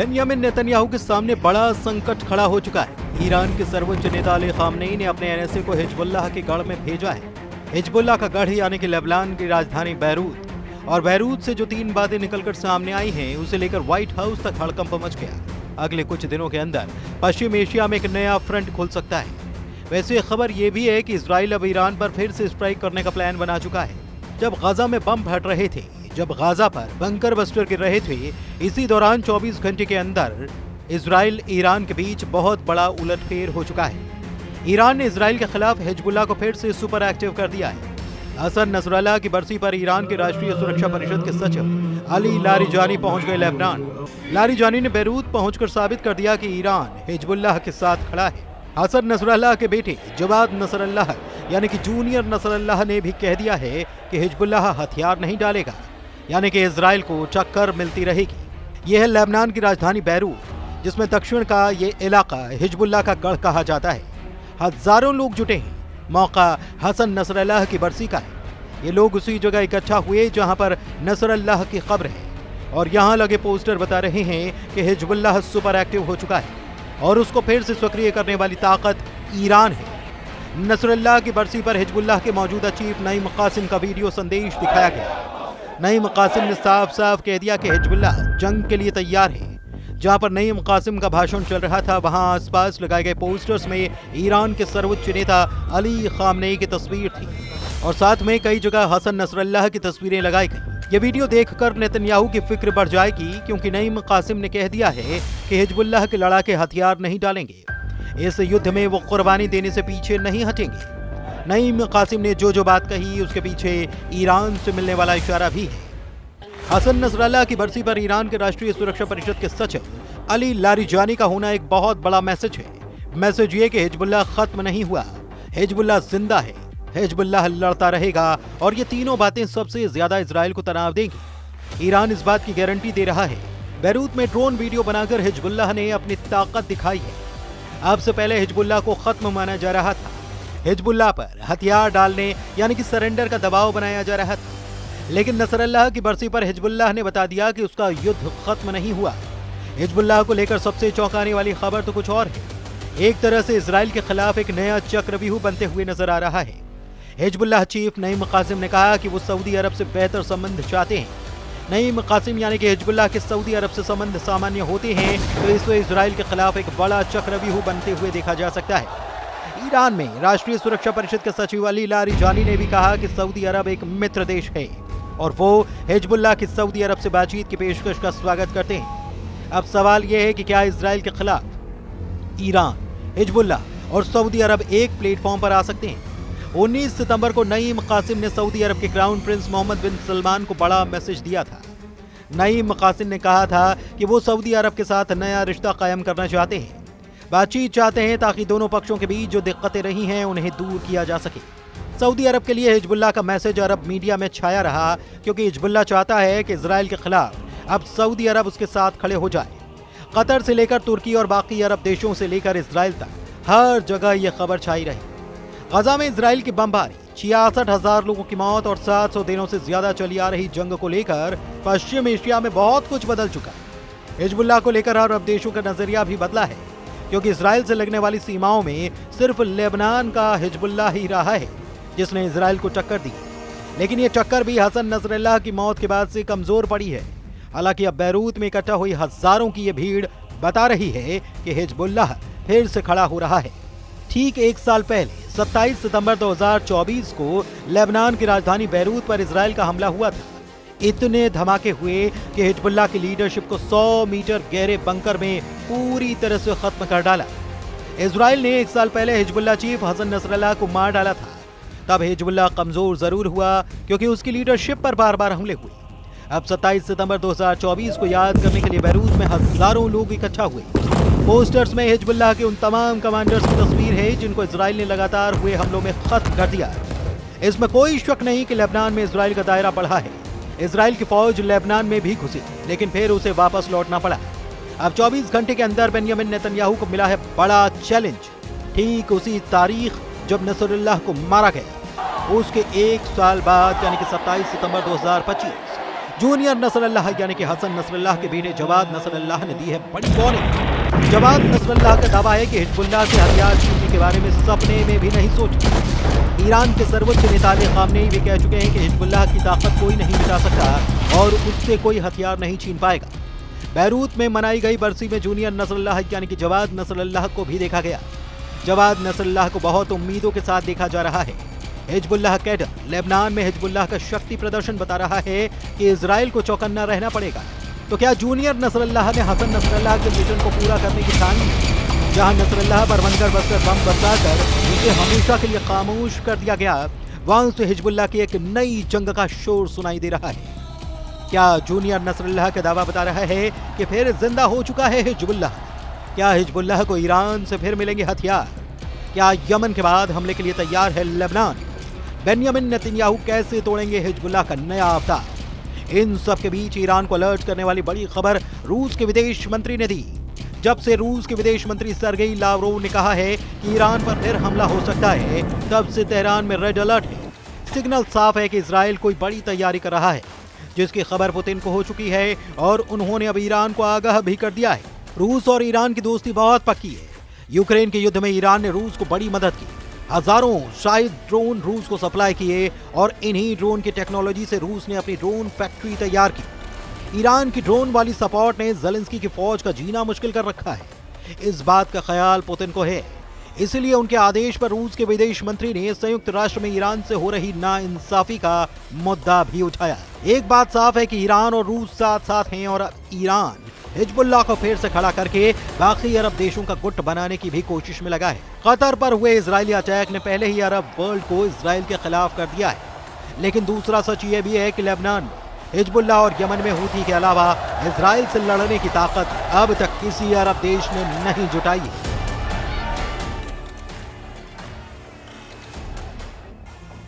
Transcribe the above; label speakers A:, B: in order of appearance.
A: Benjamin Netanyahu के सामने बड़ा संकट खड़ा हो चुका है। ईरान के सर्वोच्च नेता अली खामनेई ने अपने एनएसए को हिजबुल्लाह के गढ़ में भेजा है। हिजबुल्लाह का गढ़ यानी कि लेबनान की राजधानी बैरूत, और बैरूत से जो 3 बातें निकलकर सामने आई हैं उसे लेकर व्हाइट हाउस तक हड़कंप मच गया। अगले कुछ दिनों के अंदर पश्चिम एशिया में एक नया फ्रंट खुल सकता है। वैसे खबर यह भी है कि इजराइल अब ईरान पर फिर से स्ट्राइक करने का प्लान बना चुका है। जब गाजा में बम फट रहे थे, जब गाजा पर बंकर बस्टर गिर रहे थे, इसी दौरान 24 घंटे के अंदर इजराइल ईरान के बीच बहुत बड़ा उलटफेर हो चुका है। ईरान ने इजराइल के खिलाफ हिजबुल्लाह को फिर से सुपर एक्टिव कर दिया है। हसन नसरल्लाह की बरसी पर ईरान के राष्ट्रीय सुरक्षा परिषद के सचिव अली लारिजानी पहुंच गए लेबनान। लारिजानी ने बैरूत पहुंचकर साबित कर दिया कि ईरान हिजबुल्लाह के साथ खड़ा है। हसन नसरल्लाह के बेटे जवाद नसरल्लाह यानी कि जूनियर नसरल्लाह ने भी कह दिया है कि हिजबुल्लाह हथियार नहीं डालेगा, यानी कि इजराइल को टक्कर मिलती रहेगी। यह है लेबनान की राजधानी बैरूत, जिसमें दक्षिण का ये इलाका हिजबुल्लाह का गढ़ कहा जाता है। हजारों लोग जुटे हैं। मौका हसन नसरल्लाह की बरसी का है। ये लोग उसी जगह इकट्ठा हुए जहां पर नसरल्लाह की कब्र है, और यहां लगे पोस्टर बता रहे हैं कि हिजबुल्लाह सुपर एक्टिव हो चुका है और उसको फिर से सक्रिय करने वाली ताकत ईरान है। नसरल्लाह की बरसी पर हिजबुल्लाह के मौजूदा चीफ नईम कासिम का वीडियो संदेश दिखाया गया। नईम कासिम ने साफ साफ कह दिया कि हिजबुल्लाह जंग के लिए तैयार है। जहां पर नईम कासिम का भाषण चल रहा था, वहां आसपास लगाए गए पोस्टर्स में ईरान के सर्वोच्च नेता अली खामनेई की तस्वीर थी, और साथ में कई जगह हसन नसरल्लाह की तस्वीरें लगाई गई। ये वीडियो देखकर नेतन्याहू की फिक्र बढ़ जाएगी, क्योंकि नईम कासिम ने कह दिया है कि हिजबुल्लाह के लड़ाके हथियार नहीं डालेंगे। इस युद्ध में वो कुर्बानी देने से पीछे नहीं हटेंगे। नईम कासिम ने जो बात कही उसके पीछे ईरान से मिलने वाला इशारा भी है। हसन नसरल्लाह की बरसी पर ईरान के राष्ट्रीय सुरक्षा परिषद के सचिव अली लारिजानी का होना एक बहुत बड़ा मैसेज है। मैसेज ये कि हिजबुल्लाह खत्म नहीं हुआ, हिजबुल्लाह जिंदा है, हिजबुल्लाह लड़ता रहेगा, और ये तीनों बातें सबसे ज्यादा इजराइल को तनाव देंगी। ईरान इस बात की गारंटी दे रहा है। बैरूत में ड्रोन वीडियो बनाकर हिजबुल्लाह ने अपनी ताकत दिखाई है। अब से पहले हिजबुल्लाह को खत्म माना जा रहा था। हिजबुल्लाह पर हथियार डालने यानी कि सरेंडर का दबाव बनाया जा रहा था, लेकिन नसरल्लाह की बरसी पर हिजबुल्लाह ने बता दिया कि उसका युद्ध खत्म नहीं हुआ। हिजबुल्लाह को लेकर सबसे चौंकाने वाली खबर तो कुछ और है। एक तरह से इजराइल के खिलाफ एक नया चक्रव्यूह बनते हुए नजर आ रहा है। हिजबुल्लाह चीफ नईम कासिम ने कहा कि वो सऊदी अरब से बेहतर संबंध चाहते हैं। नईम कासिम यानी कि हिजबुल्लाह के सऊदी अरब से संबंध सामान्य होते हैं, तो इससे इजराइल के खिलाफ एक बड़ा चक्रव्यूह बनते हुए देखा जा सकता है। ईरान में राष्ट्रीय सुरक्षा परिषद के सचिव अली लारिजानी ने भी कहा कि सऊदी अरब एक मित्र देश है, और वो हिजबुल्लाह की सऊदी अरब से बातचीत की पेशकश का स्वागत करते हैं। अब सवाल यह है कि क्या इजराइल के खिलाफ ईरान, हिजबुल्लाह और सऊदी अरब एक प्लेटफॉर्म पर आ सकते हैं? 19 सितंबर को नईम कासिम ने सऊदी अरब के क्राउन प्रिंस मोहम्मद बिन सलमान को बड़ा मैसेज दिया था। नईम कासिम ने कहा था कि वो सऊदी अरब के साथ नया रिश्ता कायम करना चाहते हैं, बातचीत चाहते हैं, ताकि दोनों पक्षों के बीच जो दिक्कतें रही हैं उन्हें दूर किया जा सके। सऊदी अरब के लिए हिजबुल्लाह का मैसेज अरब मीडिया में छाया रहा, क्योंकि हिजबुल्लाह चाहता है कि इजराइल के खिलाफ अब सऊदी अरब उसके साथ खड़े हो जाए। कतर से लेकर तुर्की और बाकी अरब देशों से लेकर इजराइल तक हर जगह यह खबर छाई रही। गजा में इजराइल की बमबारी, 66,000 लोगों की मौत और 700 दिनों से ज्यादा चली आ रही जंग को लेकर पश्चिम एशिया में बहुत कुछ बदल चुका है। हिजबुल्लाह को लेकर अरब देशों का नजरिया भी बदला है, क्योंकि इजराइल से लगने वाली सीमाओं में सिर्फ लेबनान का हिजबुल्लाह ही रहा है जिसने इजराइल को टक्कर दी। लेकिन ये टक्कर भी हसन नसरल्लाह की मौत के बाद से कमजोर पड़ी है। हालांकि अब बैरूत में इकट्ठा हुई हजारों की ये भीड़ बता रही है कि हिजबुल्लाह फिर से खड़ा हो रहा है। ठीक एक साल पहले 27 सितंबर 2024 को लेबनान की राजधानी बैरूत पर इजराइल का हमला हुआ था। इतने धमाके हुए कि हिजबुल्लाह की लीडरशिप को 100 मीटर गहरे बंकर में पूरी तरह से खत्म कर डाला। इजराइल ने एक साल पहले हिजबुल्लाह चीफ हसन नसरल्लाह को मार डाला था। तब हिजबुल्लाह कमजोर जरूर हुआ, क्योंकि उसकी लीडरशिप पर बार बार हमले हुए। अब 27 सितंबर 2024 को याद करने के लिए बैरूत में हजारों लोग इकट्ठा हुए। पोस्टर्स में हिजबुल्लाह के उन तमाम कमांडर्स की तस्वीर है जिनको इजराइल ने लगातार हुए हमलों में खत्म कर दिया। इसमें कोई शक नहीं कि लेबनान में इजराइल का दायरा बढ़ा है। इजराइल की फौज लेबनान में भी घुसी, लेकिन फिर उसे वापस लौटना पड़ा। अब 24 घंटे के अंदर बेंयामिन नेतन्याहू को मिला है बड़ा चैलेंज। ठीक उसी तारीख जब नसरुल्लाह को मारा गया, उसके एक साल बाद यानी कि 27 सितंबर 2025 जूनियर नसरल्लाह यानी कि हसन नसरल्लाह के बेटे जवाद नसरल्लाह ने दी है बड़ी वार्निंग। जवाद नसरल्लाह का दावा है कि हिजबुल्लाह से हथियार छीनने के बारे में सपने में भी नहीं सोचा। ईरान के सर्वोच्च नेता अली खामनेई भी कह चुके हैं कि हिजबुल्लाह की ताकत कोई नहीं मिटा सकता और उससे कोई हथियार नहीं छीन पाएगा। बैरूत में मनाई गई बरसी में जूनियर नसरल्लाह यानी कि जवाद नसरल्लाह को भी देखा गया। जवाद नसरल्लाह को बहुत उम्मीदों के साथ देखा जा रहा है। हिजबुल्लाह कैडर लेबनान में हिजबुल्लाह का शक्ति प्रदर्शन बता रहा है कि इजराइल को चौकन्ना रहना पड़ेगा। तो क्या जूनियर नसरल्लाह ने हसन नसरल्लाह के मिशन को पूरा करने की ठानी? जहां नसरल्लाह पर बंकर बस्तर बम बरसाकर उसे हमेशा के लिए खामोश कर दिया गया, वहां से हिजबुल्लाह की एक नई जंग का शोर सुनाई दे रहा है। क्या जूनियर नसरल्लाह का दावा बता रहा है कि फिर जिंदा हो चुका है हिजबुल्लाह? क्या हिजबुल्लाह को ईरान से फिर मिलेंगे हथियार? क्या यमन के बाद हमले के लिए तैयार है लेबनान? बेंयामिन नेतन्याहू कैसे तोड़ेंगे हिजबुल्लाह का नया अवतार? इन सब के बीच ईरान को अलर्ट करने वाली बड़ी खबर रूस के विदेश मंत्री ने दी। जब से रूस के विदेश मंत्री सर्गेई लावरोव ने कहा है कि ईरान पर फिर हमला हो सकता है, तब से तेहरान में रेड अलर्ट है। सिग्नल साफ है कि इजराइल कोई बड़ी तैयारी कर रहा है, जिसकी खबर पुतिन को हो चुकी है और उन्होंने अब ईरान को आगाह भी कर दिया है। रूस और ईरान की दोस्ती बहुत पक्की है। यूक्रेन के युद्ध में ईरान ने रूस को बड़ी मदद की। हजारों शायद ड्रोन रूस को सप्लाई किए और इन्हीं ड्रोन की टेक्नोलॉजी से रूस ने अपनी ड्रोन फैक्ट्री तैयार की। ईरान की ड्रोन वाली सपोर्ट ने ज़ेलेंस्की की फौज का जीना मुश्किल कर रखा है। इस बात का ख्याल पुतिन को है, इसलिए उनके आदेश पर रूस के विदेश मंत्री ने संयुक्त राष्ट्र में ईरान से हो रही नाइंसाफी का मुद्दा भी उठाया। एक बात साफ है कि ईरान और रूस साथ साथ हैं और ईरान हिजबुल्लाह को फिर से खड़ा करके बाकी अरब देशों का गुट बनाने की भी कोशिश में लगा है। कतर पर हुए इजरायली अटैक ने पहले ही अरब वर्ल्ड को इजराइल के खिलाफ कर दिया है। लेकिन दूसरा सच ये भी है कि लेबनान में हिजबुल्लाह और यमन में हूथी के अलावा इजराइल से लड़ने की ताकत अब तक किसी अरब देश ने नहीं जुटाई है।